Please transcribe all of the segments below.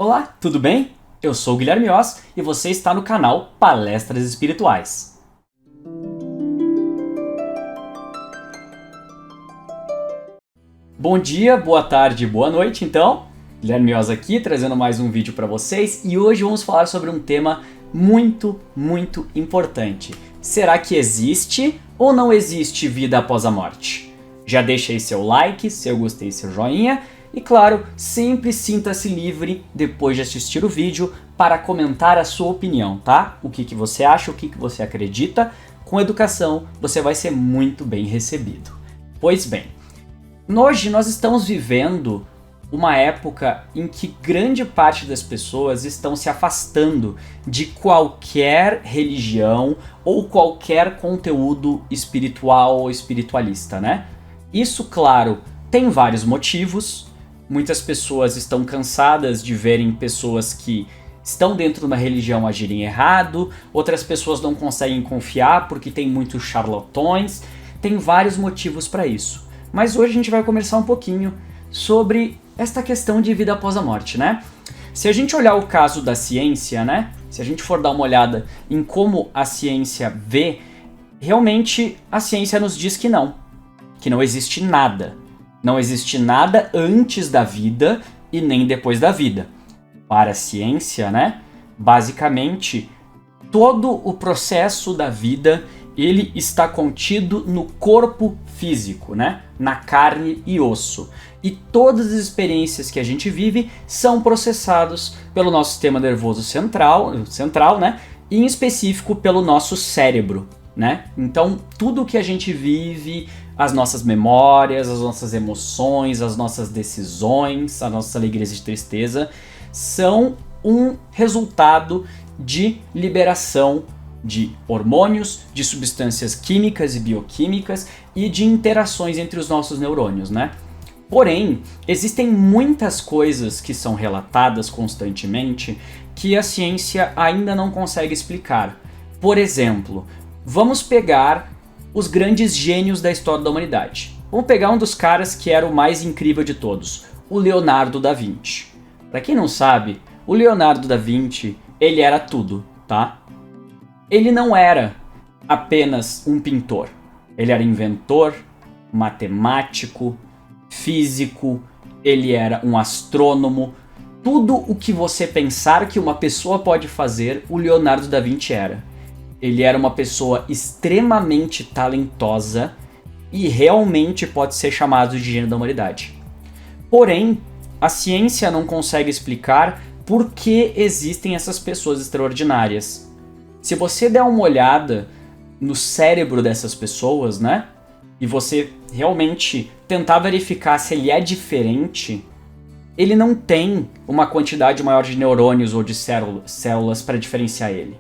Olá, tudo bem? Eu sou o Guilherme Oz e você está no canal Palestras Espirituais. Bom dia, boa tarde, boa noite, então. Guilherme Oz aqui, trazendo mais um vídeo para vocês e hoje vamos falar sobre um tema muito importante. Será que existe ou não existe vida após a morte? Já deixa aí seu like, seu gostei, seu joinha. E claro, sempre sinta-se livre, depois de assistir o vídeo, para comentar a sua opinião, tá? O que você acha, o que você acredita. Com educação, você vai ser muito bem recebido. Pois bem, hoje nós estamos vivendo uma época em que grande parte das pessoas estão se afastando de qualquer religião ou qualquer conteúdo espiritual ou espiritualista, né? Isso, claro, tem vários motivos. Muitas pessoas estão cansadas de verem pessoas que estão dentro de uma religião agirem errado, outras pessoas não conseguem confiar porque tem muitos charlatões, tem vários motivos para isso. Mas hoje a gente vai conversar um pouquinho sobre esta questão de vida após a morte, né? Se a gente olhar o caso da ciência, né? Se a gente for dar uma olhada em como a ciência vê, realmente a ciência nos diz que não existe nada. Não existe nada antes da vida e nem depois da vida. Para a ciência, né? Basicamente, todo o processo da vida, ele está contido no corpo físico, né? Na carne e osso. E todas as experiências que a gente vive são processadas pelo nosso sistema nervoso central, né? E em específico pelo nosso cérebro, né? Então, tudo que a gente vive, as nossas memórias, as nossas emoções, as nossas decisões, as nossas alegrias e tristeza, são um resultado de liberação de hormônios, de substâncias químicas e bioquímicas e de interações entre os nossos neurônios, né? Porém, existem muitas coisas que são relatadas constantemente que a ciência ainda não consegue explicar. Por exemplo, vamos pegar os grandes gênios da história da humanidade. Vamos pegar um dos caras que era o mais incrível de todos, o Leonardo da Vinci. Para quem não sabe, o Leonardo da Vinci, ele era tudo, tá? Ele não era apenas um pintor. Ele era inventor, matemático, físico, ele era um astrônomo. Tudo o que você pensar que uma pessoa pode fazer, o Leonardo da Vinci era. Ele era uma pessoa extremamente talentosa e realmente pode ser chamado de gênio da humanidade. Porém, a ciência não consegue explicar por que existem essas pessoas extraordinárias. Se você der uma olhada no cérebro dessas pessoas, né? E você realmente tentar verificar se ele é diferente, ele não tem uma quantidade maior de neurônios ou de células para diferenciar ele.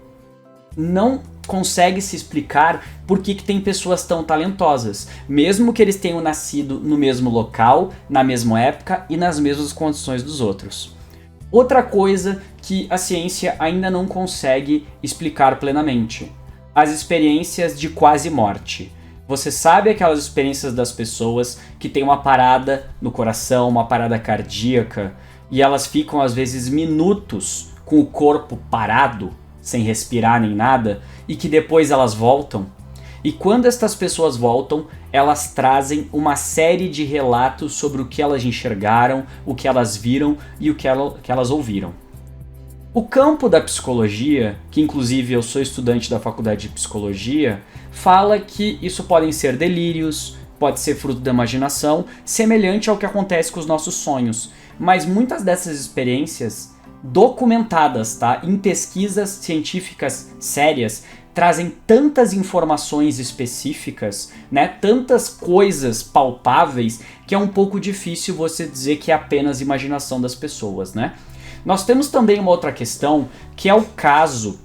Não consegue se explicar por que tem pessoas tão talentosas, mesmo que eles tenham nascido no mesmo local, na mesma época e nas mesmas condições dos outros. Outra coisa que a ciência ainda não consegue explicar plenamente: as experiências de quase morte. Você sabe aquelas experiências das pessoas que têm uma parada no coração, uma parada cardíaca, e elas ficam às vezes minutos com o corpo parado, sem respirar nem nada, e que depois elas voltam? E quando estas pessoas voltam, elas trazem uma série de relatos sobre o que elas enxergaram, o que elas viram e o que elas ouviram. O campo da psicologia, que inclusive eu sou estudante da faculdade de psicologia, fala que isso podem ser delírios, pode ser fruto da imaginação, semelhante ao que acontece com os nossos sonhos. Mas muitas dessas experiências documentadas, tá? Em pesquisas científicas sérias, trazem tantas informações específicas, né? Tantas coisas palpáveis, que é um pouco difícil você dizer que é apenas imaginação das pessoas, né? Nós temos também uma outra questão, que é o caso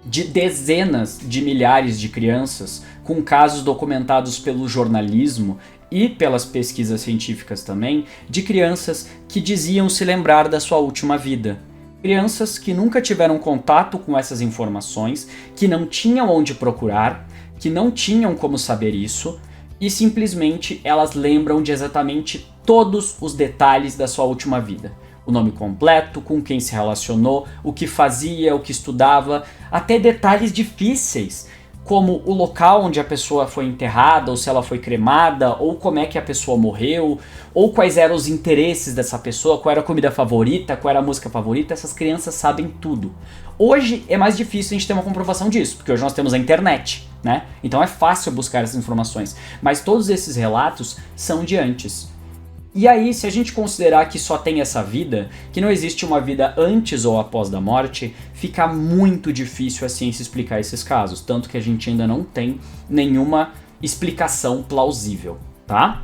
de dezenas de milhares de crianças, com casos documentados pelo jornalismo e pelas pesquisas científicas também, de crianças que diziam se lembrar da sua última vida. Crianças que nunca tiveram contato com essas informações, que não tinham onde procurar, que não tinham como saber isso, e simplesmente elas lembram de exatamente todos os detalhes da sua última vida. o nome completo, com quem se relacionou, o que fazia, o que estudava, até detalhes difíceis, como o local onde a pessoa foi enterrada, ou se ela foi cremada, ou como é que a pessoa morreu, ou quais eram os interesses dessa pessoa, qual era a comida favorita, qual era a música favorita. Essas crianças sabem tudo. Hoje é mais difícil a gente ter uma comprovação disso, porque hoje nós temos a internet, né? Então é fácil buscar essas informações, mas todos esses relatos são de antes. E aí, se a gente considerar que só tem essa vida, que não existe uma vida antes ou após da morte, fica muito difícil a ciência explicar esses casos, tanto que a gente ainda não tem nenhuma explicação plausível, tá?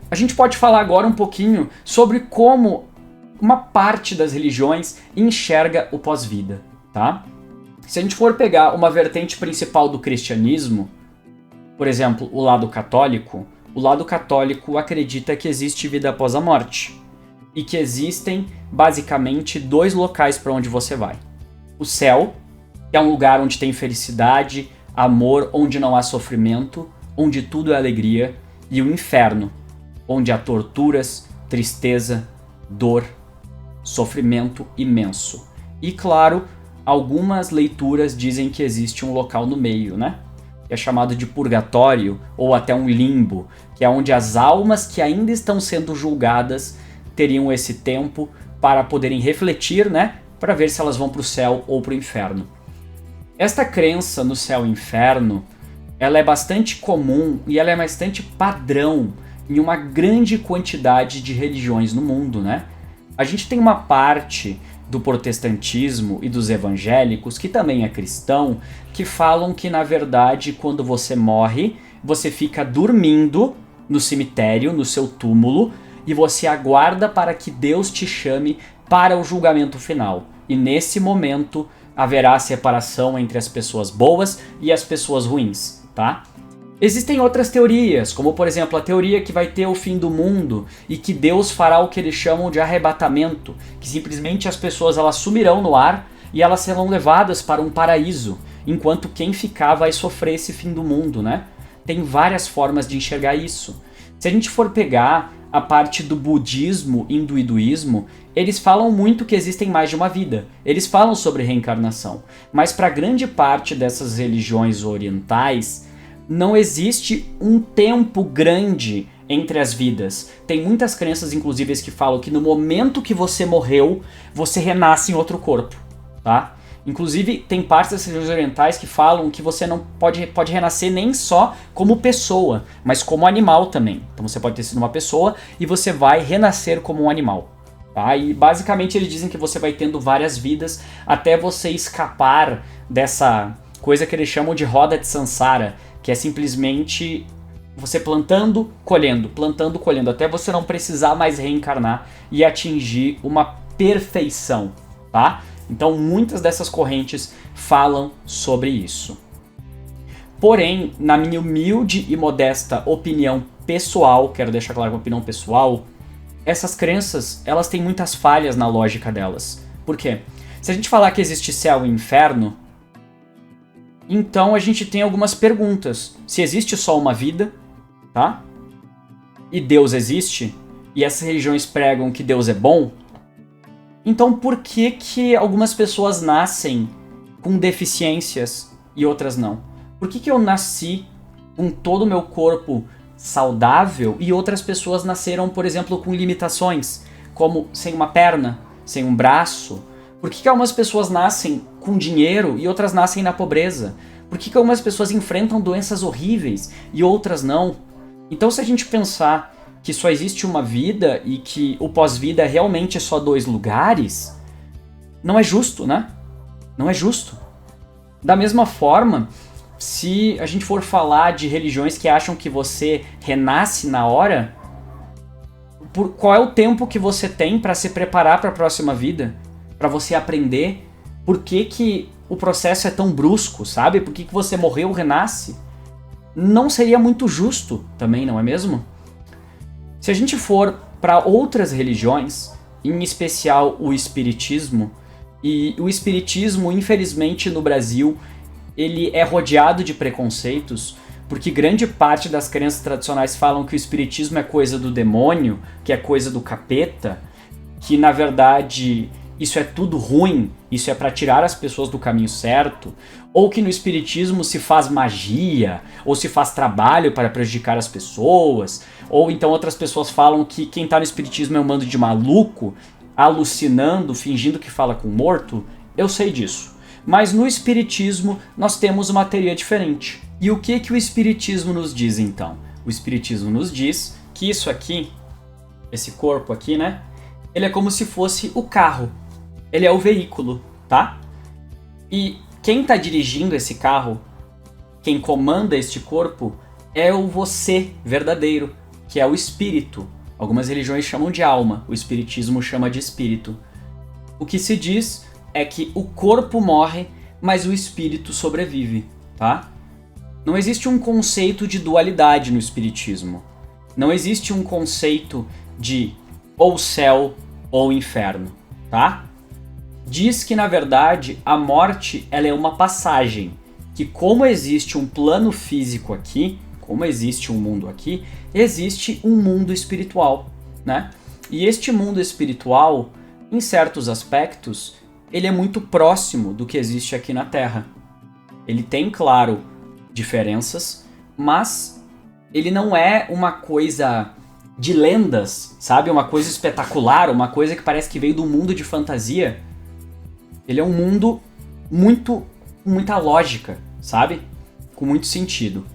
A gente pode falar agora um pouquinho sobre como uma parte das religiões enxerga o pós-vida, tá? Se a gente for pegar uma vertente principal do cristianismo, por exemplo, o lado católico acredita que existe vida após a morte e que existem basicamente dois locais para onde você vai. O céu, que é um lugar onde tem felicidade, amor, onde não há sofrimento, onde tudo é alegria, e o inferno, onde há torturas, tristeza, dor, sofrimento imenso. E claro, algumas leituras dizem que existe um local no meio, né? Que é chamado de purgatório ou até um limbo, que é onde as almas que ainda estão sendo julgadas teriam esse tempo para poderem refletir, né, para ver se elas vão para o céu ou para o inferno. Esta crença no céu e inferno, ela é bastante comum e ela é bastante padrão em uma grande quantidade de religiões no mundo, né? A gente tem uma parte do protestantismo e dos evangélicos, que também é cristão, que falam que, na verdade, quando você morre, você fica dormindo no cemitério, no seu túmulo, e você aguarda para que Deus te chame para o julgamento final. E nesse momento haverá separação entre as pessoas boas e as pessoas ruins, tá? Existem outras teorias, como por exemplo a teoria que vai ter o fim do mundo e que Deus fará o que eles chamam de arrebatamento, que simplesmente as pessoas elas sumirão no ar e elas serão levadas para um paraíso, enquanto quem ficar vai sofrer esse fim do mundo, né? Tem várias formas de enxergar isso. Se a gente for pegar a parte do budismo e do hinduísmo, eles falam muito que existem mais de uma vida. Eles falam sobre reencarnação, mas para grande parte dessas religiões orientais, não existe um tempo grande entre as vidas. Tem muitas crenças, inclusive, que falam que no momento que você morreu, você renasce em outro corpo, tá? Inclusive, tem partes das religiões orientais que falam que você não pode renascer nem só como pessoa, mas como animal também. Então você pode ter sido uma pessoa e você vai renascer como um animal, tá? E basicamente eles dizem que você vai tendo várias vidas até você escapar dessa coisa que eles chamam de roda de Sansara, que é simplesmente você plantando, colhendo, até você não precisar mais reencarnar e atingir uma perfeição, tá? Então muitas dessas correntes falam sobre isso. Porém, na minha humilde e modesta opinião pessoal, quero deixar claro uma opinião pessoal, essas crenças, elas têm muitas falhas na lógica delas. Por quê? Se a gente falar que existe céu e inferno, então a gente tem algumas perguntas. Se existe só uma vida, tá? E Deus existe, e essas religiões pregam que Deus é bom, então por que que algumas pessoas nascem com deficiências e outras não? Por que que eu nasci com todo o meu corpo saudável e outras pessoas nasceram, por exemplo, com limitações, como sem uma perna, sem um braço? Por que que algumas pessoas nascem com dinheiro e outras nascem na pobreza? Por que que algumas pessoas enfrentam doenças horríveis e outras não? Então, se a gente pensar que só existe uma vida e que o pós-vida é realmente só dois lugares, não é justo, né? Não é justo. Da mesma forma, se a gente for falar de religiões que acham que você renasce na hora, qual é o tempo que você tem para se preparar para a próxima vida? Para você aprender por que que o processo é tão brusco, sabe? Por que que você morreu, renasce? Não seria muito justo também, não é mesmo? Se a gente for para outras religiões, em especial o espiritismo, e o espiritismo, infelizmente, no Brasil, ele é rodeado de preconceitos, porque grande parte das crenças tradicionais falam que o espiritismo é coisa do demônio, que é coisa do capeta, que na verdade isso é tudo ruim, isso é para tirar as pessoas do caminho certo, ou que no espiritismo se faz magia, ou se faz trabalho para prejudicar as pessoas, ou então outras pessoas falam que quem tá no espiritismo é um bando de maluco, alucinando, fingindo que fala com morto. Eu sei disso. Mas no espiritismo nós temos uma teoria diferente. E o que o espiritismo nos diz então? O espiritismo nos diz que isso aqui, esse corpo aqui, né? Ele é como se fosse o carro. Ele é o veículo, tá? E quem tá dirigindo esse carro, quem comanda este corpo, é o você verdadeiro, que é o espírito. Algumas religiões chamam de alma, o espiritismo chama de espírito. O que se diz é que o corpo morre, mas o espírito sobrevive, tá? Não existe um conceito de dualidade no espiritismo. Não existe um conceito de ou céu ou inferno, tá? Diz que, na verdade, a morte ela é uma passagem, que como existe um plano físico aqui, como existe um mundo aqui, existe um mundo espiritual, né? E este mundo espiritual, em certos aspectos, ele é muito próximo do que existe aqui na Terra. Ele tem, claro, diferenças, mas ele não é uma coisa de lendas, sabe? Uma coisa espetacular, uma coisa que parece que veio do mundo de fantasia. Ele é um mundo com muita lógica, sabe? Com muito sentido.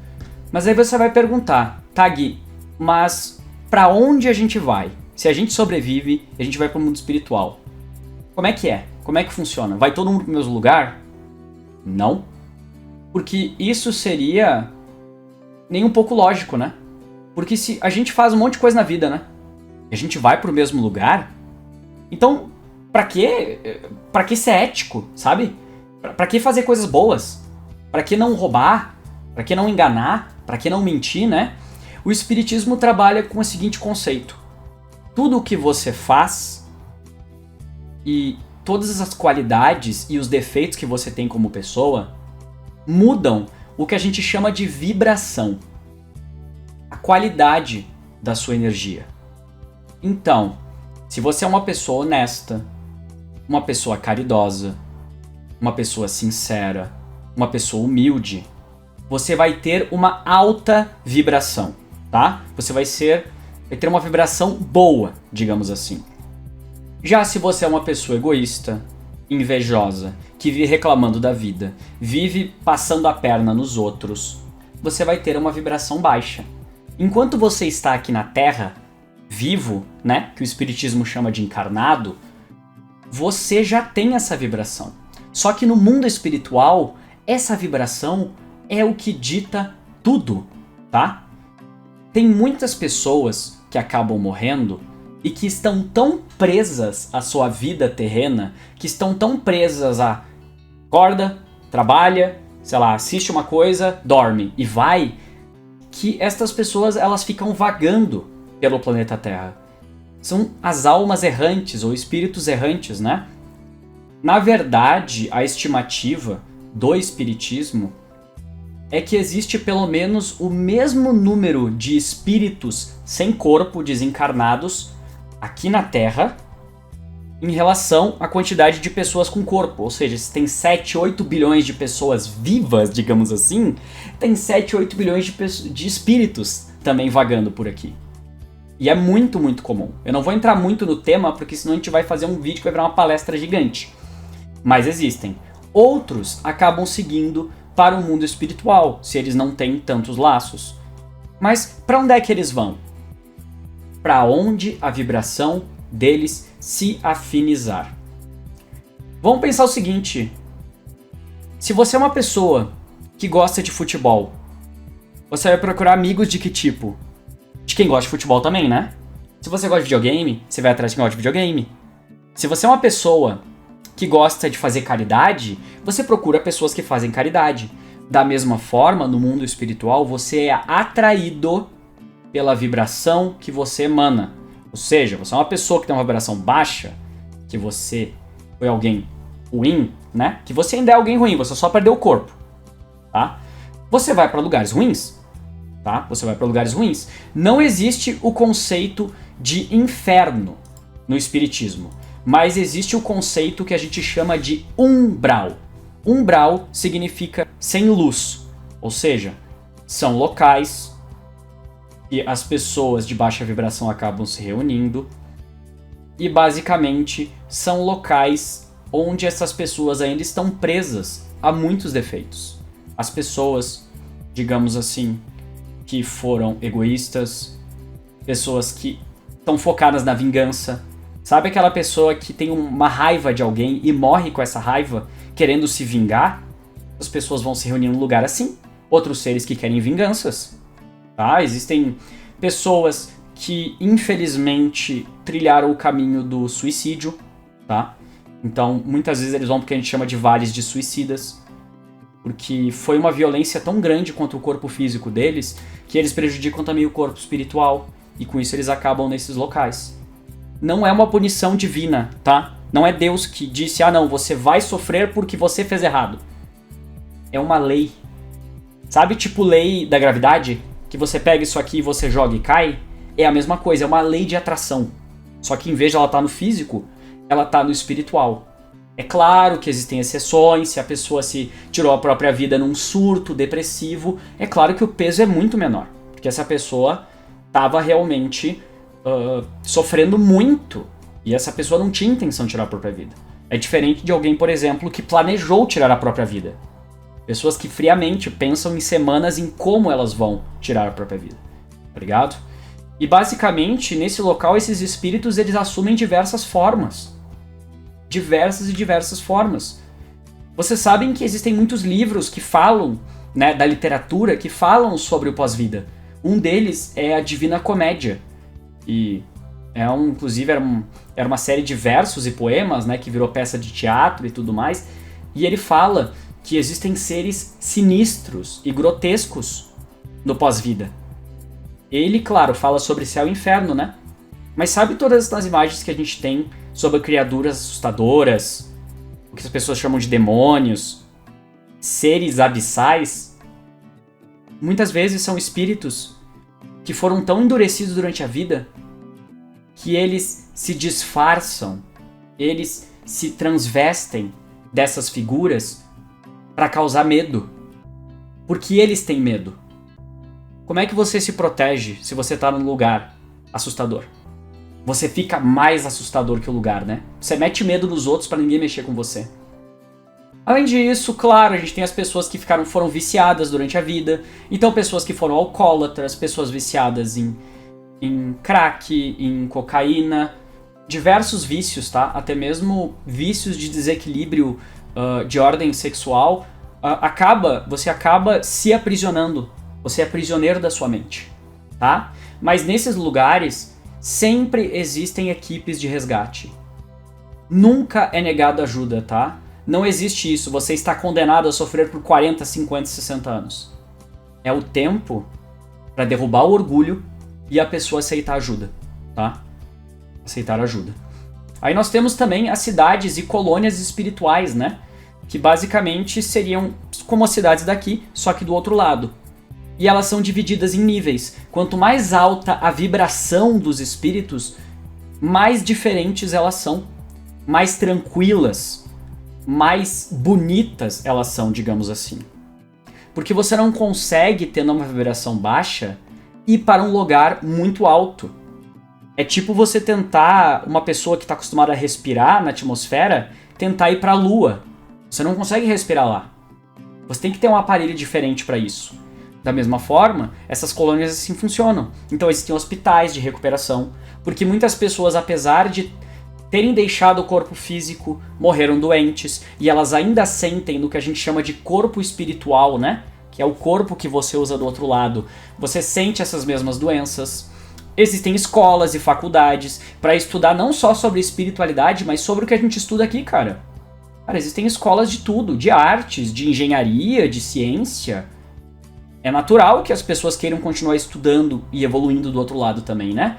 Mas aí você vai perguntar, tá, Gui, mas pra onde a gente vai? Se a gente sobrevive, a gente vai pro mundo espiritual. Como é que é? Como é que funciona? Vai todo mundo pro mesmo lugar? Não. Porque isso seria nem um pouco lógico, né? Porque se a gente faz um monte de coisa na vida, né? E a gente vai pro mesmo lugar, então pra que ser ético, sabe? Pra que fazer coisas boas? Pra que não roubar? Pra que não enganar? Pra que não mentir, né? O espiritismo trabalha com o seguinte conceito. Tudo o que você faz e todas as qualidades e os defeitos que você tem como pessoa mudam o que a gente chama de vibração. A qualidade da sua energia. Então, se você é uma pessoa honesta, uma pessoa caridosa, uma pessoa sincera, uma pessoa humilde, você vai ter uma alta vibração, tá? Você vai ter uma vibração boa, digamos assim. Já se você é uma pessoa egoísta, invejosa, que vive reclamando da vida, vive passando a perna nos outros, você vai ter uma vibração baixa. Enquanto você está aqui na Terra, vivo, né, que o espiritismo chama de encarnado, você já tem essa vibração. Só que no mundo espiritual, essa vibração é o que dita tudo, tá? Tem muitas pessoas que acabam morrendo e que estão tão presas à sua vida terrena, que estão tão presas a acorda, trabalha, sei lá, assiste uma coisa, dorme e vai, que estas pessoas elas ficam vagando pelo planeta Terra. São as almas errantes ou espíritos errantes, né? Na verdade, a estimativa do espiritismo é que existe pelo menos o mesmo número de espíritos sem corpo desencarnados aqui na Terra em relação à quantidade de pessoas com corpo. Ou seja, se tem 7, 8 bilhões de pessoas vivas, digamos assim, tem 7, 8 bilhões de espíritos também vagando por aqui. E é muito, muito comum. Eu não vou entrar muito no tema, porque senão a gente vai fazer um vídeo que vai virar uma palestra gigante. Mas existem. Outros acabam seguindo para o mundo espiritual, se eles não têm tantos laços. Mas para onde é que eles vão? Para onde a vibração deles se afinizar. Vamos pensar o seguinte. Se você é uma pessoa que gosta de futebol, você vai procurar amigos de que tipo? De quem gosta de futebol também, né? Se você gosta de videogame, você vai atrás de quem gosta de videogame. Se você é uma pessoa que gosta de fazer caridade, você procura pessoas que fazem caridade. Da mesma forma, no mundo espiritual, você é atraído pela vibração que você emana. Ou seja, você é uma pessoa que tem uma vibração baixa, que você foi alguém ruim, né? Que você ainda é alguém ruim, você só perdeu o corpo, tá? Você vai para lugares ruins, tá? Você vai para lugares ruins. Não existe o conceito de inferno. no espiritismo. Mas existe o conceito que a gente chama de umbral. Umbral significa sem luz, ou seja, são locais e as pessoas de baixa vibração acabam se reunindo e basicamente são locais onde essas pessoas ainda estão presas a muitos defeitos. As pessoas, digamos assim, que foram egoístas, pessoas que estão focadas na vingança. Sabe aquela pessoa que tem uma raiva de alguém e morre com essa raiva, querendo se vingar? As pessoas vão se reunir num lugar assim. Outros seres que querem vinganças. Tá? Existem pessoas que, infelizmente, trilharam o caminho do suicídio. Tá? Então, muitas vezes eles vão porque a gente chama de vales de suicidas. Porque foi uma violência tão grande contra o corpo físico deles que eles prejudicam também o corpo espiritual. E com isso eles acabam nesses locais. Não é uma punição divina, tá? Não é Deus que disse, não, você vai sofrer porque você fez errado. É uma lei. Sabe, tipo lei da gravidade? Que você pega isso aqui e você joga e cai? É a mesma coisa, é uma lei de atração. Só que em vez de ela estar no físico, ela está no espiritual. É claro que existem exceções, se a pessoa se tirou a própria vida num surto depressivo, é claro que o peso é muito menor. Porque essa pessoa estava realmente sofrendo muito. E essa pessoa não tinha intenção de tirar a própria vida. É diferente de alguém, por exemplo, que planejou tirar a própria vida. Pessoas que friamente pensam em semanas em como elas vão tirar a própria vida. Tá ligado? E basicamente, nesse local, esses espíritos eles assumem diversas formas. Diversas formas. Vocês sabem que existem muitos livros que falam, né, da literatura, que falam sobre o pós-vida. Um deles é a Divina Comédia. E inclusive era uma série de versos e poemas, né, que virou peça de teatro e tudo mais. E ele fala que existem seres sinistros e grotescos no pós-vida. Ele, claro, fala sobre céu e inferno, né? Mas sabe todas as imagens que a gente tem sobre criaturas assustadoras, o que as pessoas chamam de demônios, seres abissais? Muitas vezes são espíritos que foram tão endurecidos durante a vida que eles se disfarçam, eles se transvestem dessas figuras para causar medo. Porque eles têm medo. Como é que você se protege se você tá num lugar assustador? Você fica mais assustador que o lugar, né? Você mete medo nos outros para ninguém mexer com você. Além disso, claro, a gente tem as pessoas que foram viciadas durante a vida. Então, pessoas que foram alcoólatras, pessoas viciadas em crack, em cocaína, diversos vícios, tá? Até mesmo vícios de desequilíbrio de ordem sexual. Você acaba se aprisionando. Você é prisioneiro da sua mente, tá? Mas nesses lugares, sempre existem equipes de resgate. Nunca é negado ajuda, tá? Não existe isso, você está condenado a sofrer por 40, 50, 60 anos. É o tempo para derrubar o orgulho e a pessoa aceitar ajuda, tá? Aceitar ajuda. Aí nós temos também as cidades e colônias espirituais, né? Que basicamente seriam como as cidades daqui, só que do outro lado. E elas são divididas em níveis. Quanto mais alta a vibração dos espíritos, mais diferentes elas são. Mais tranquilas, mais bonitas elas são, digamos assim. Porque você não consegue, tendo uma vibração baixa, ir para um lugar muito alto. É tipo você tentar, uma pessoa que está acostumada a respirar na atmosfera, tentar ir para a Lua. Você não consegue respirar lá. Você tem que ter um aparelho diferente para isso. Da mesma forma, essas colônias assim funcionam. Então existem hospitais de recuperação, porque muitas pessoas, apesar de terem deixado o corpo físico, morreram doentes, e elas ainda sentem no que a gente chama de corpo espiritual, né? Que é o corpo que você usa do outro lado. Você sente essas mesmas doenças. Existem escolas e faculdades para estudar não só sobre espiritualidade, mas sobre o que a gente estuda aqui, cara. Cara, existem escolas de tudo, de artes, de engenharia, de ciência. É natural que as pessoas queiram continuar estudando e evoluindo do outro lado também, né?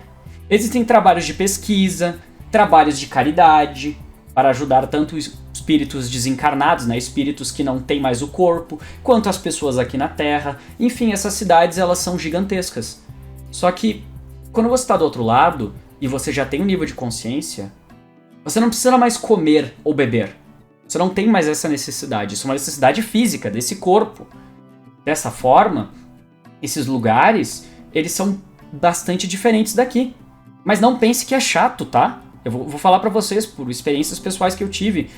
Existem trabalhos de pesquisa, trabalhos de caridade, para ajudar tanto os espíritos desencarnados, né? Espíritos que não têm mais o corpo, quanto as pessoas aqui na Terra. Enfim, essas cidades, elas são gigantescas. Só que, quando você está do outro lado, e você já tem um nível de consciência, você não precisa mais comer ou beber. Você não tem mais essa necessidade. Isso é uma necessidade física desse corpo. Dessa forma, esses lugares, eles são bastante diferentes daqui. Mas não pense que é chato, tá? Eu vou falar pra vocês por experiências pessoais que eu tive.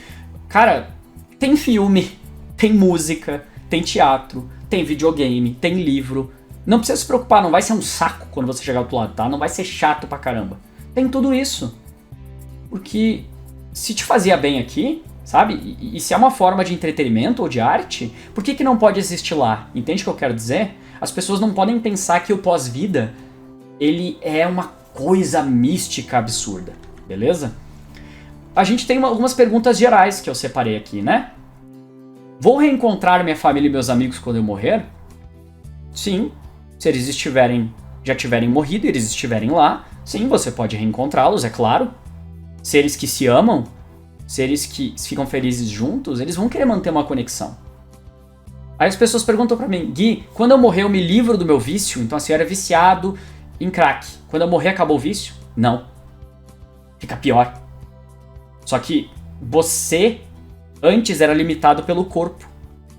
Cara, tem filme, tem música, tem teatro, tem videogame, tem livro. Não precisa se preocupar, não vai ser um saco quando você chegar do outro lado, tá? Não vai ser chato pra caramba. Tem tudo isso. Porque se te fazia bem aqui, sabe? E se é uma forma de entretenimento ou de arte, por que não pode existir lá? Entende o que eu quero dizer? As pessoas não podem pensar que o pós-vida, ele é uma coisa mística absurda, beleza? A gente tem algumas perguntas gerais que eu separei aqui, né? Vou reencontrar minha família e meus amigos quando eu morrer? Sim. Se eles já tiverem morrido e eles estiverem lá, sim, você pode reencontrá-los, é claro. Seres que se amam, seres que ficam felizes juntos, eles vão querer manter uma conexão. Aí as pessoas perguntam pra mim, Gui, quando eu morrer eu me livro do meu vício? Então assim, eu era viciado em crack. Quando eu morrer acabou o vício? Não. Fica pior. Só que você antes era limitado pelo corpo.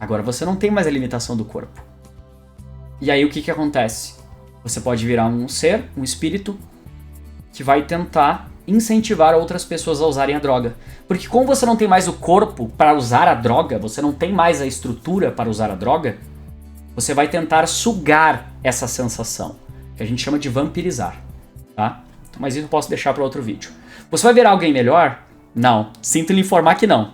Agora você não tem mais a limitação do corpo. E aí o que acontece? Você pode virar um ser, um espírito, que vai tentar incentivar outras pessoas a usarem a droga. Porque como você não tem mais o corpo para usar a droga, você não tem mais a estrutura para usar a droga, você vai tentar sugar essa sensação, que a gente chama de vampirizar, tá? Mas isso eu posso deixar para outro vídeo. Você vai virar alguém melhor? Não. Sinto lhe informar que não.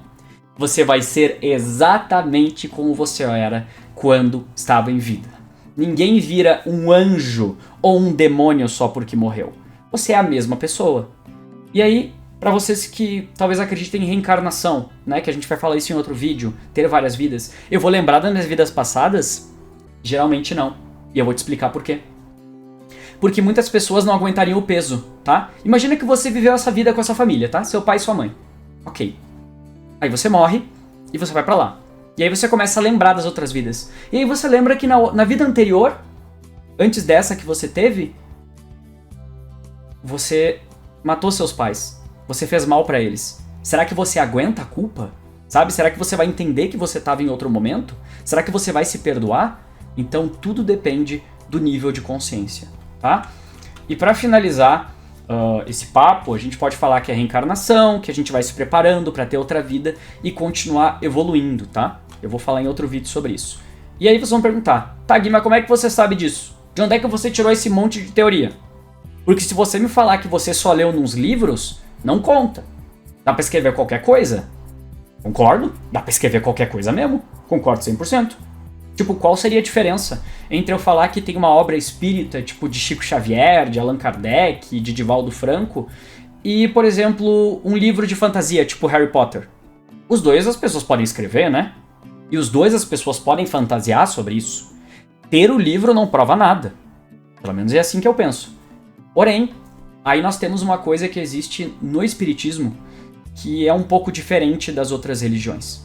Você vai ser exatamente como você era quando estava em vida. Ninguém vira um anjo ou um demônio só porque morreu. Você é a mesma pessoa. E aí, para vocês que talvez acreditem em reencarnação, né, que a gente vai falar isso em outro vídeo, ter várias vidas, eu vou lembrar das minhas vidas passadas? Geralmente não. E eu vou te explicar por quê. Porque muitas pessoas não aguentariam o peso, tá? Imagina que você viveu essa vida com a sua família, tá? Seu pai e sua mãe. Ok. Aí você morre e você vai pra lá. E aí você começa a lembrar das outras vidas. E aí você lembra que na vida anterior, antes dessa que você teve, você matou seus pais. Você fez mal pra eles. Será que você aguenta a culpa? Sabe? Será que você vai entender que você estava em outro momento? Será que você vai se perdoar? Então tudo depende do nível de consciência, tá? E pra finalizar esse papo, a gente pode falar que é reencarnação, que a gente vai se preparando pra ter outra vida e continuar evoluindo, tá? Eu vou falar em outro vídeo sobre isso. E aí vocês vão perguntar, tá, Gui, mas como é que você sabe disso? De onde é que você tirou esse monte de teoria? Porque se você me falar que você só leu nos livros, não conta. Dá pra escrever qualquer coisa? Concordo. Dá pra escrever qualquer coisa mesmo. Concordo 100%. Tipo, qual seria a diferença entre eu falar que tem uma obra espírita, tipo de Chico Xavier, de Allan Kardec, de Divaldo Franco, e, por exemplo, um livro de fantasia, tipo Harry Potter? Os dois as pessoas podem escrever, né? E os dois as pessoas podem fantasiar sobre isso. Ter o livro não prova nada. Pelo menos é assim que eu penso. Porém, aí nós temos uma coisa que existe no espiritismo que é um pouco diferente das outras religiões.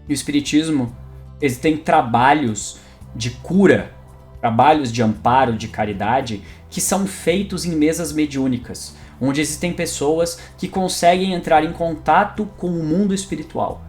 No espiritismo, existem trabalhos de cura, trabalhos de amparo, de caridade, que são feitos em mesas mediúnicas, onde existem pessoas que conseguem entrar em contato com o mundo espiritual.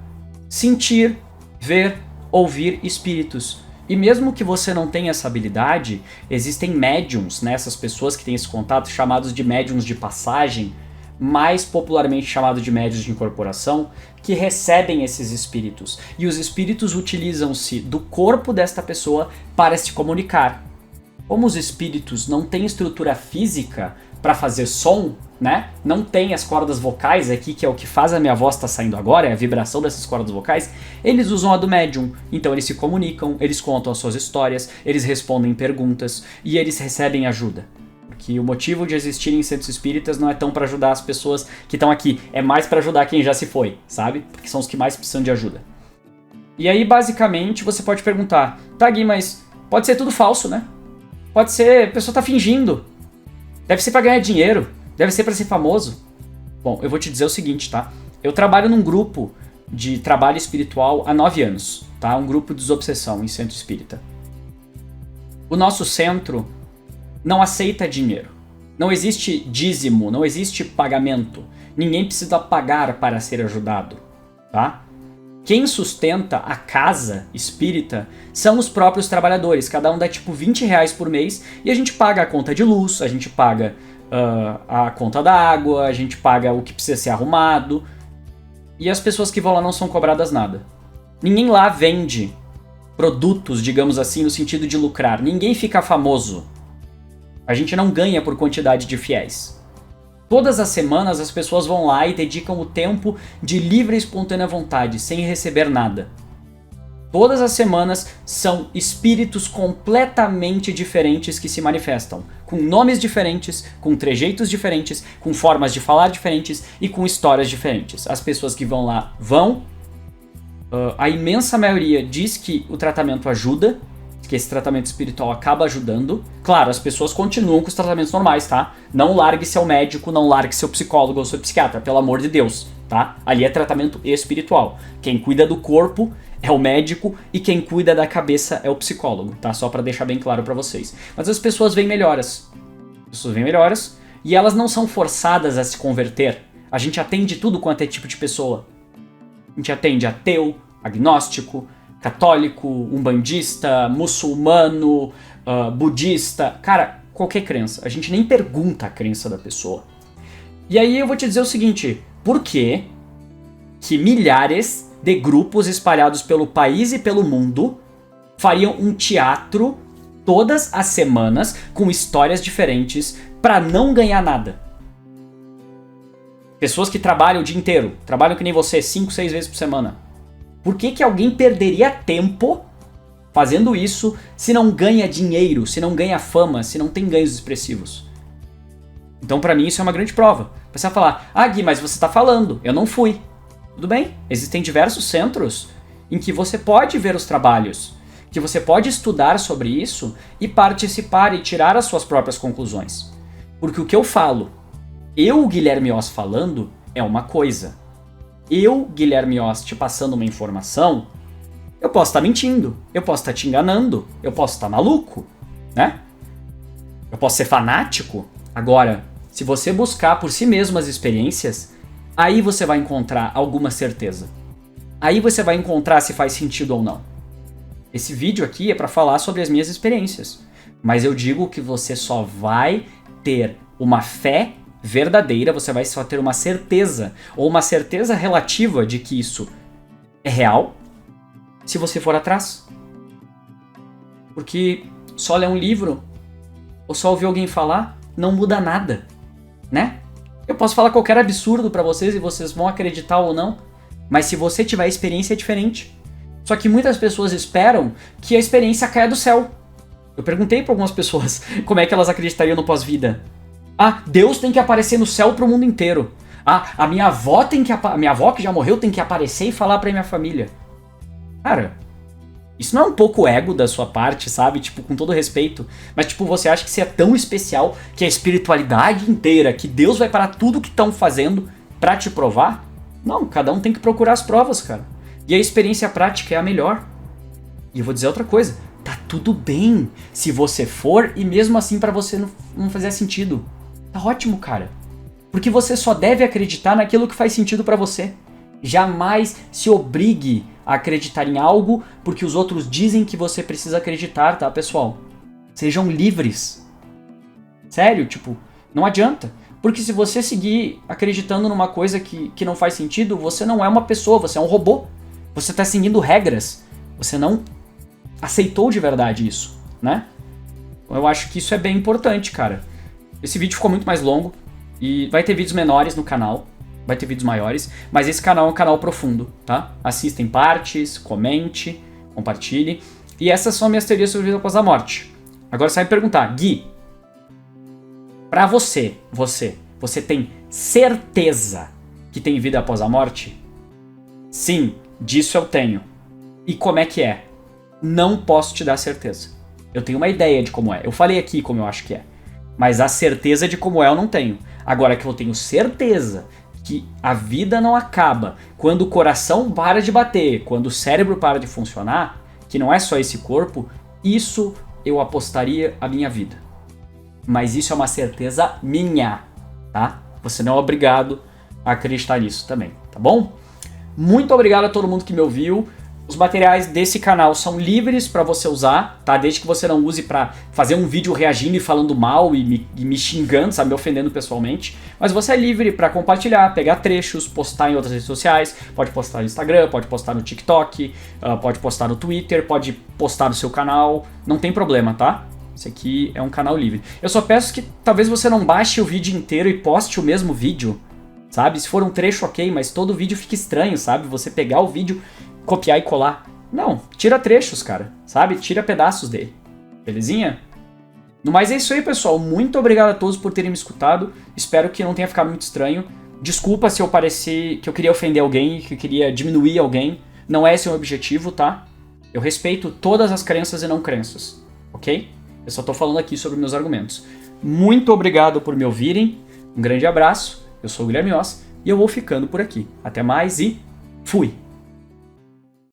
Sentir, ver, ouvir espíritos. E mesmo que você não tenha essa habilidade, existem médiums, né, essas pessoas que têm esse contato, chamados de médiums de passagem, mais popularmente chamados de médiuns de incorporação, que recebem esses espíritos. E os espíritos utilizam-se do corpo desta pessoa para se comunicar. Como os espíritos não têm estrutura física para fazer som, né? Não tem as cordas vocais aqui, que é o que faz a minha voz estar saindo agora, é a vibração dessas cordas vocais, eles usam a do médium. Então eles se comunicam, eles contam as suas histórias, eles respondem perguntas e eles recebem ajuda. Porque o motivo de existir em centros espíritas não é tão para ajudar as pessoas que estão aqui, é mais para ajudar quem já se foi, sabe? Porque são os que mais precisam de ajuda. E aí, basicamente, você pode perguntar, tá, Gui, mas pode ser tudo falso, né? Pode ser, a pessoa tá fingindo. Deve ser para ganhar dinheiro, deve ser para ser famoso. Bom, eu vou te dizer o seguinte, tá? Eu trabalho num grupo de trabalho espiritual há 9 anos, tá? Um grupo de desobsessão em centro espírita. O nosso centro não aceita dinheiro. Não existe dízimo, não existe pagamento. Ninguém precisa pagar para ser ajudado, tá? Quem sustenta a casa espírita são os próprios trabalhadores. Cada um dá tipo R$20 por mês e a gente paga a conta de luz, a gente paga a conta da água, a gente paga o que precisa ser arrumado. E as pessoas que vão lá não são cobradas nada. Ninguém lá vende produtos, digamos assim, no sentido de lucrar. Ninguém fica famoso. A gente não ganha por quantidade de fiéis. Todas as semanas as pessoas vão lá e dedicam o tempo de livre e espontânea vontade, sem receber nada. Todas as semanas são espíritos completamente diferentes que se manifestam, com nomes diferentes, com trejeitos diferentes, com formas de falar diferentes e com histórias diferentes. As pessoas que vão lá vão, a imensa maioria diz que o tratamento ajuda, que esse tratamento espiritual acaba ajudando. Claro, as pessoas continuam com os tratamentos normais, tá? Não largue seu médico, não largue seu psicólogo ou seu psiquiatra, pelo amor de Deus, tá? Ali é tratamento espiritual. Quem cuida do corpo é o médico e quem cuida da cabeça é o psicólogo, tá? Só pra deixar bem claro pra vocês. Mas as pessoas veem melhoras. As pessoas veem melhoras e elas não são forçadas a se converter. A gente atende tudo quanto é tipo de pessoa. A gente atende ateu, agnóstico, católico, umbandista, muçulmano, budista, cara, qualquer crença. A gente nem pergunta a crença da pessoa. E aí eu vou te dizer o seguinte, por que milhares de grupos espalhados pelo país e pelo mundo fariam um teatro todas as semanas com histórias diferentes pra não ganhar nada? Pessoas que trabalham o dia inteiro, trabalham que nem você, 5, 6 vezes por semana. Por que alguém perderia tempo fazendo isso se não ganha dinheiro, se não ganha fama, se não tem ganhos expressivos? Então pra mim isso é uma grande prova. Você vai falar, Gui, mas você tá falando, eu não fui. Tudo bem, existem diversos centros em que você pode ver os trabalhos, que você pode estudar sobre isso e participar e tirar as suas próprias conclusões. Porque o que eu falo, eu, Guilherme Oz, falando, é uma coisa. Eu, Guilherme Oz, te passando uma informação, eu posso estar mentindo, eu posso estar te enganando, eu posso estar maluco, né? Eu posso ser fanático. Agora, se você buscar por si mesmo as experiências, aí você vai encontrar alguma certeza. Aí você vai encontrar se faz sentido ou não. Esse vídeo aqui é para falar sobre as minhas experiências, mas eu digo que você só vai ter uma fé verdadeira, você vai só ter uma certeza, ou uma certeza relativa de que isso é real, se você for atrás. Porque só ler um livro, ou só ouvir alguém falar, não muda nada, né? Eu posso falar qualquer absurdo pra vocês e vocês vão acreditar ou não, mas se você tiver experiência é diferente. Só que muitas pessoas esperam que a experiência caia do céu. Eu perguntei pra algumas pessoas como é que elas acreditariam no pós-vida. Deus tem que aparecer no céu pro mundo inteiro. A minha avó minha avó que já morreu tem que aparecer e falar pra minha família. Cara, isso não é um pouco ego da sua parte, sabe? Tipo, com todo respeito. Mas, tipo, você acha que você é tão especial que a espiritualidade inteira, que Deus vai parar tudo que estão fazendo pra te provar? Não, cada um tem que procurar as provas, cara. E a experiência prática é a melhor. E eu vou dizer outra coisa. Tá tudo bem se você for e mesmo assim pra você não fazer sentido. Tá ótimo, cara. Porque você só deve acreditar naquilo que faz sentido pra você. Jamais se obrigue a acreditar em algo porque os outros dizem que você precisa acreditar, tá, pessoal? Sejam livres. Sério, tipo, não adianta. Porque se você seguir acreditando numa coisa que não faz sentido, você não é uma pessoa, você é um robô. Você tá seguindo regras. Você não aceitou de verdade isso, né? Eu acho que isso é bem importante, cara. Esse vídeo ficou muito mais longo e vai ter vídeos menores no canal, vai ter vídeos maiores, mas esse canal é um canal profundo, tá? Assista em partes, comente, compartilhe. E essas são minhas teorias sobre a vida após a morte. Agora você vai me perguntar, Gui, pra você tem certeza que tem vida após a morte? Sim, disso eu tenho. E como é que é? Não posso te dar certeza. Eu tenho uma ideia de como é. Eu falei aqui como eu acho que é. Mas a certeza de como é eu não tenho. Agora que eu tenho certeza que a vida não acaba quando o coração para de bater, quando o cérebro para de funcionar, que não é só esse corpo, isso eu apostaria a minha vida. mas isso é uma certeza minha, tá? Você não é obrigado a acreditar nisso também, tá bom? Muito obrigado a todo mundo que me ouviu. Os materiais desse canal são livres para você usar, tá? Desde que você não use para fazer um vídeo reagindo e falando mal e me xingando, sabe? Me ofendendo pessoalmente. Mas você é livre para compartilhar, pegar trechos, postar em outras redes sociais. Pode postar no Instagram, pode postar no TikTok, pode postar no Twitter, pode postar no seu canal. Não tem problema, tá? Esse aqui é um canal livre. Eu só peço que talvez você não baixe o vídeo inteiro e poste o mesmo vídeo, sabe? Se for um trecho, ok, mas todo vídeo fica estranho, sabe? Você pegar o vídeo, copiar e colar. Não, tira trechos, cara, sabe? Tira pedaços dele. Belezinha? No mais é isso aí, pessoal. Muito obrigado a todos por terem me escutado. Espero que não tenha ficado muito estranho. Desculpa se eu pareci que eu queria ofender alguém, que eu queria diminuir alguém. Não é esse o meu objetivo, tá? Eu respeito todas as crenças e não crenças, ok? Eu só tô falando aqui sobre meus argumentos. Muito obrigado por me ouvirem. Um grande abraço. Eu sou o Guilherme Oz e eu vou ficando por aqui. Até mais e fui!